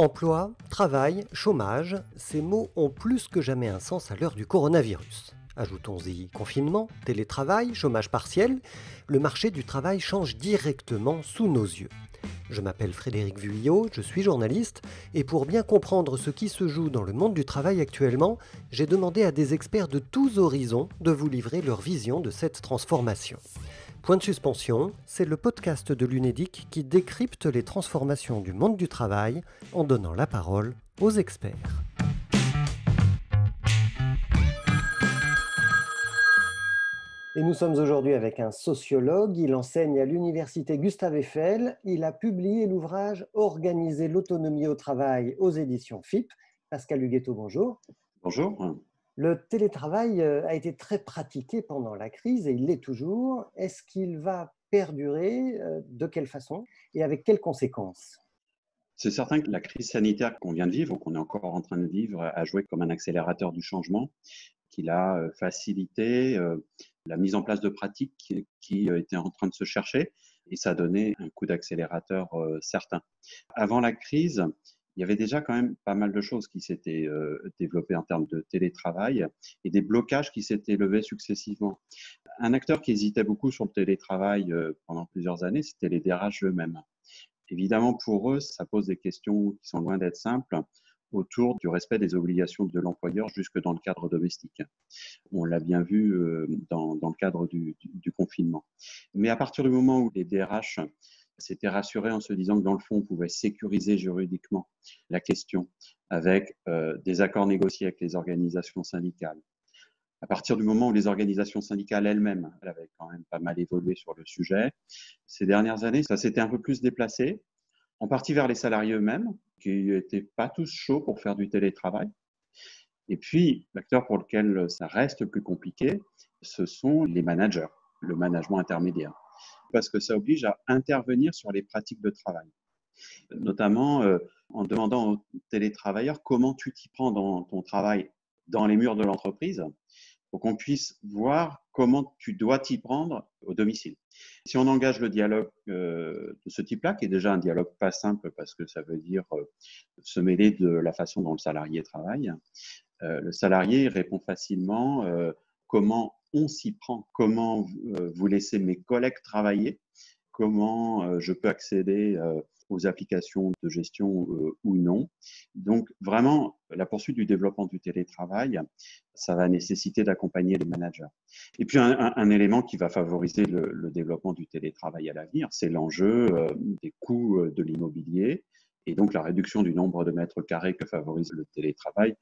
Emploi, travail, chômage, ces mots ont plus que jamais un sens à l'heure du coronavirus. Ajoutons-y confinement, télétravail, chômage partiel, le marché du travail change directement sous nos yeux. Je m'appelle Frédéric Vuillot, je suis journaliste, et pour bien comprendre ce qui se joue dans le monde du travail actuellement, j'ai demandé à des experts de tous horizons de vous livrer leur vision de cette transformation. Point de suspension, c'est le podcast de l'UNEDIC qui décrypte les transformations du monde du travail en donnant la parole aux experts. Et nous sommes aujourd'hui avec un sociologue, il enseigne à l'université Gustave Eiffel, il a publié l'ouvrage « Organiser l'autonomie au travail » aux éditions FIP. Pascal Huguetto, bonjour. Bonjour. Le télétravail a été très pratiqué pendant la crise et il l'est toujours. Est-ce qu'il va perdurer? De quelle façon et avec quelles conséquences? C'est certain que la crise sanitaire qu'on vient de vivre, ou qu'on est encore en train de vivre, a joué comme un accélérateur du changement, qu'il a facilité la mise en place de pratiques qui étaient en train de se chercher, et ça a donné un coup d'accélérateur certain. Avant la crise, il y avait déjà quand même pas mal de choses qui s'étaient développées en termes de télétravail et des blocages qui s'étaient levés successivement. Un acteur qui hésitait beaucoup sur le télétravail pendant plusieurs années, c'était les DRH eux-mêmes. Évidemment, pour eux, ça pose des questions qui sont loin d'être simples autour du respect des obligations de l'employeur jusque dans le cadre domestique. On l'a bien vu dans le cadre du confinement. Mais à partir du moment où les DRH s'étaient rassurés en se disant que dans le fond, on pouvait sécuriser juridiquement la question avec des accords négociés avec les organisations syndicales, à partir du moment où les organisations syndicales elles-mêmes avaient quand même pas mal évolué sur le sujet, ces dernières années, ça s'était un peu plus déplacé, en partie vers les salariés eux-mêmes, qui n'étaient pas tous chauds pour faire du télétravail. Et puis, l'acteur pour lequel ça reste plus compliqué, ce sont les managers, le management intermédiaire, parce que ça oblige à intervenir sur les pratiques de travail, notamment en demandant aux télétravailleurs comment tu t'y prends dans ton travail dans les murs de l'entreprise, pour qu'on puisse voir comment tu dois t'y prendre au domicile. Si on engage le dialogue de ce type-là, qui est déjà un dialogue pas simple parce que ça veut dire se mêler de la façon dont le salarié travaille, le salarié répond facilement comment on s'y prend, comment vous laissez mes collègues travailler, comment je peux accéder aux applications de gestion ou non. Donc vraiment, la poursuite du développement du télétravail, ça va nécessiter d'accompagner les managers. Et puis un élément qui va favoriser le développement du télétravail à l'avenir, c'est l'enjeu des coûts de l'immobilier, et donc la réduction du nombre de mètres carrés que favorise le télétravail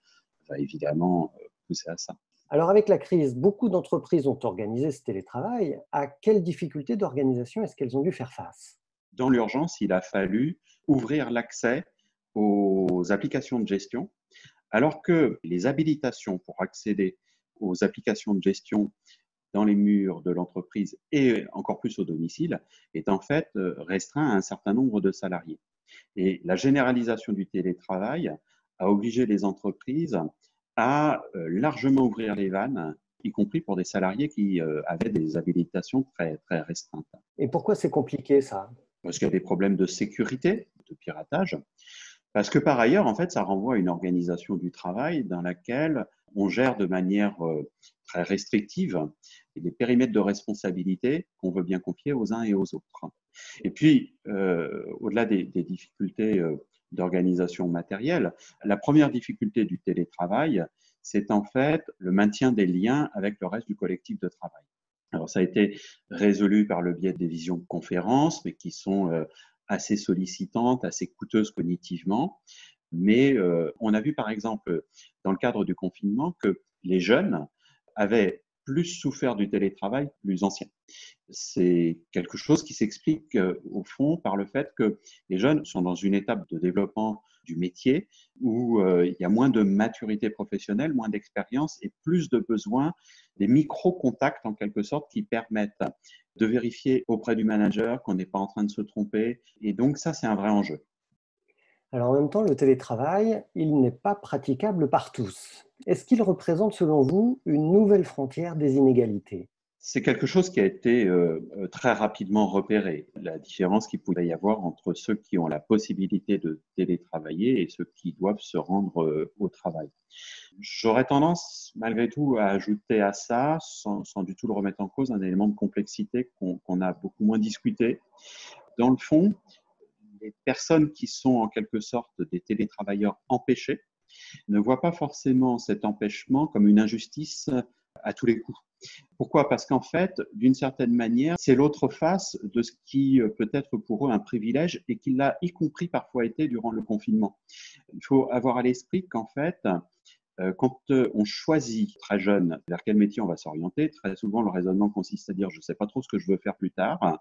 va évidemment pousser à ça. Alors avec la crise, beaucoup d'entreprises ont organisé ce télétravail. À quelles difficultés d'organisation est-ce qu'elles ont dû faire face? Dans l'urgence, il a fallu ouvrir l'accès aux applications de gestion, alors que les habilitations pour accéder aux applications de gestion dans les murs de l'entreprise et encore plus au domicile est en fait restreint à un certain nombre de salariés. Et la généralisation du télétravail a obligé les entreprises à largement ouvrir les vannes, y compris pour des salariés qui avaient des habilitations très, très restreintes. Et pourquoi c'est compliqué ça? Parce qu'il y a des problèmes de sécurité, de piratage, parce que par ailleurs, en fait, ça renvoie à une organisation du travail dans laquelle on gère de manière très restrictive des périmètres de responsabilité qu'on veut bien confier aux uns et aux autres. Et puis, au-delà des difficultés d'organisation matérielle, la première difficulté du télétravail, c'est en fait le maintien des liens avec le reste du collectif de travail. Alors, ça a été résolu par le biais des visioconférences, mais qui sont assez sollicitantes, assez coûteuses cognitivement. Mais on a vu, par exemple, dans le cadre du confinement, que les jeunes avaient plus souffert du télétravail que les anciens. C'est quelque chose qui s'explique au fond par le fait que les jeunes sont dans une étape de développement du métier où il y a moins de maturité professionnelle, moins d'expérience et plus de besoin des micro-contacts en quelque sorte qui permettent de vérifier auprès du manager qu'on n'est pas en train de se tromper. Et donc ça, c'est un vrai enjeu. Alors en même temps, le télétravail, il n'est pas praticable par tous. Est-ce qu'il représente selon vous une nouvelle frontière des inégalités? C'est quelque chose qui a été très rapidement repéré. La différence qu'il pouvait y avoir entre ceux qui ont la possibilité de télétravailler et ceux qui doivent se rendre au travail. J'aurais tendance, malgré tout, à ajouter à ça, sans du tout le remettre en cause, un élément de complexité qu'on a beaucoup moins discuté. Dans le fond, les personnes qui sont en quelque sorte des télétravailleurs empêchés ne voient pas forcément cet empêchement comme une injustice à tous les coups. Pourquoi? Parce qu'en fait, d'une certaine manière, c'est l'autre face de ce qui peut être pour eux un privilège et qui l'a y compris parfois été durant le confinement. Il faut avoir à l'esprit qu'en fait, quand on choisit très jeune vers quel métier on va s'orienter, très souvent le raisonnement consiste à dire je ne sais pas trop ce que je veux faire plus tard.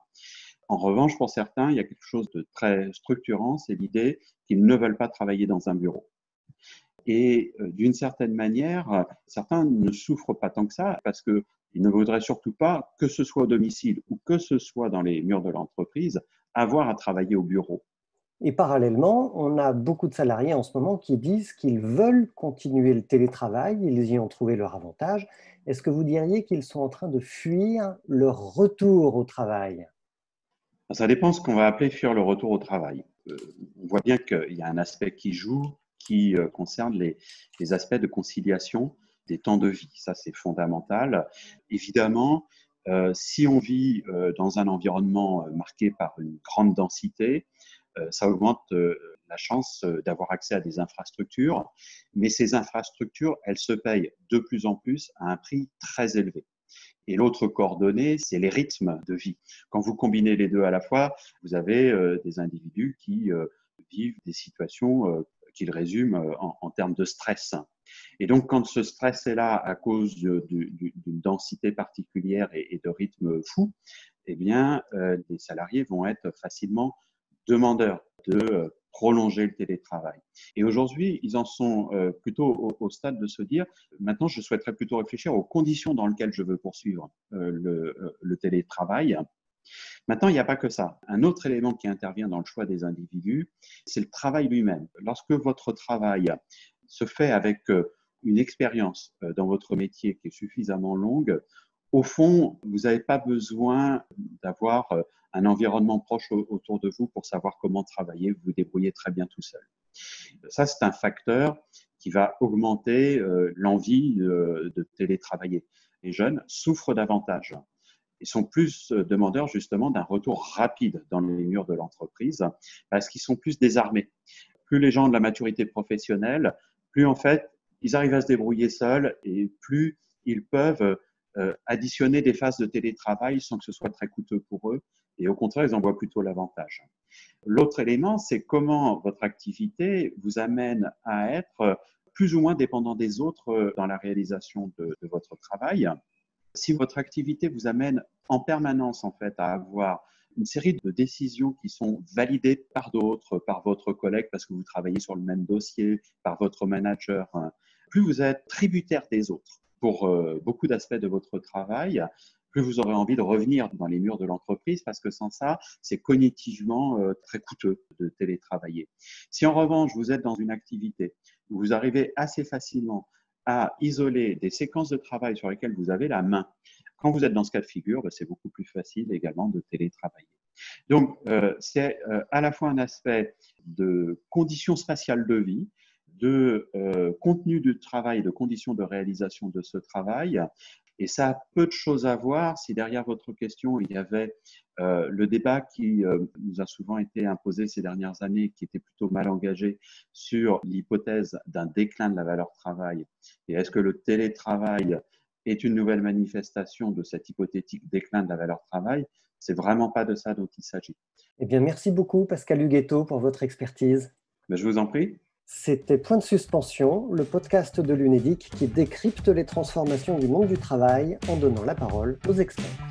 En revanche, pour certains, il y a quelque chose de très structurant, c'est l'idée qu'ils ne veulent pas travailler dans un bureau. Et d'une certaine manière, certains ne souffrent pas tant que ça parce qu'ils ne voudraient surtout pas, que ce soit au domicile ou que ce soit dans les murs de l'entreprise, avoir à travailler au bureau. Et parallèlement, on a beaucoup de salariés en ce moment qui disent qu'ils veulent continuer le télétravail, ils y ont trouvé leur avantage. Est-ce que vous diriez qu'ils sont en train de fuir leur retour au travail? Ça dépend ce qu'on va appeler fuir le retour au travail. On voit bien qu'il y a un aspect qui joue, qui concerne les aspects de conciliation des temps de vie. Ça, c'est fondamental. Évidemment, si on vit dans un environnement marqué par une grande densité, ça augmente la chance d'avoir accès à des infrastructures, mais ces infrastructures, elles se payent de plus en plus à un prix très élevé. Et l'autre coordonnée, c'est les rythmes de vie. Quand vous combinez les deux à la fois, vous avez des individus qui vivent des situations qu'ils résument en termes de stress. Et donc, quand ce stress est là à cause d'une densité particulière et de rythmes fous, eh bien, les salariés vont être facilement demandeurs de prolonger le télétravail. Et aujourd'hui, ils en sont plutôt au stade de se dire, maintenant, je souhaiterais plutôt réfléchir aux conditions dans lesquelles je veux poursuivre le télétravail. Maintenant, il n'y a pas que ça. Un autre élément qui intervient dans le choix des individus, c'est le travail lui-même. Lorsque votre travail se fait avec une expérience dans votre métier qui est suffisamment longue, au fond, vous n'avez pas besoin d'avoir un environnement proche autour de vous pour savoir comment travailler. Vous vous débrouillez très bien tout seul. Ça, c'est un facteur qui va augmenter l'envie de télétravailler. Les jeunes souffrent davantage. Ils sont plus demandeurs justement d'un retour rapide dans les murs de l'entreprise parce qu'ils sont plus désarmés. Plus les gens ont de la maturité professionnelle, plus en fait, ils arrivent à se débrouiller seuls et plus ils peuvent additionner des phases de télétravail sans que ce soit très coûteux pour eux. Et au contraire, ils en voient plutôt l'avantage. L'autre élément, c'est comment votre activité vous amène à être plus ou moins dépendant des autres dans la réalisation de votre travail. Si votre activité vous amène en permanence en fait à avoir une série de décisions qui sont validées par d'autres, par votre collègue parce que vous travaillez sur le même dossier, par votre manager, plus vous êtes tributaire des autres pour beaucoup d'aspects de votre travail, plus vous aurez envie de revenir dans les murs de l'entreprise parce que sans ça, c'est cognitivement très coûteux de télétravailler. Si en revanche, vous êtes dans une activité où vous arrivez assez facilement à isoler des séquences de travail sur lesquelles vous avez la main, quand vous êtes dans ce cas de figure, c'est beaucoup plus facile également de télétravailler. Donc, c'est à la fois un aspect de conditions spatiales de vie, de contenu du travail, de conditions de réalisation de ce travail. Et ça a peu de choses à voir si derrière votre question, il y avait le débat qui nous a souvent été imposé ces dernières années, qui était plutôt mal engagé sur l'hypothèse d'un déclin de la valeur travail. Et est-ce que le télétravail est une nouvelle manifestation de cet hypothétique déclin de la valeur travail? C'est vraiment pas de ça dont il s'agit. Eh bien, merci beaucoup, Pascal Huguetto, pour votre expertise. Mais je vous en prie. C'était Point de suspension, le podcast de l'UNEDIC qui décrypte les transformations du monde du travail en donnant la parole aux experts.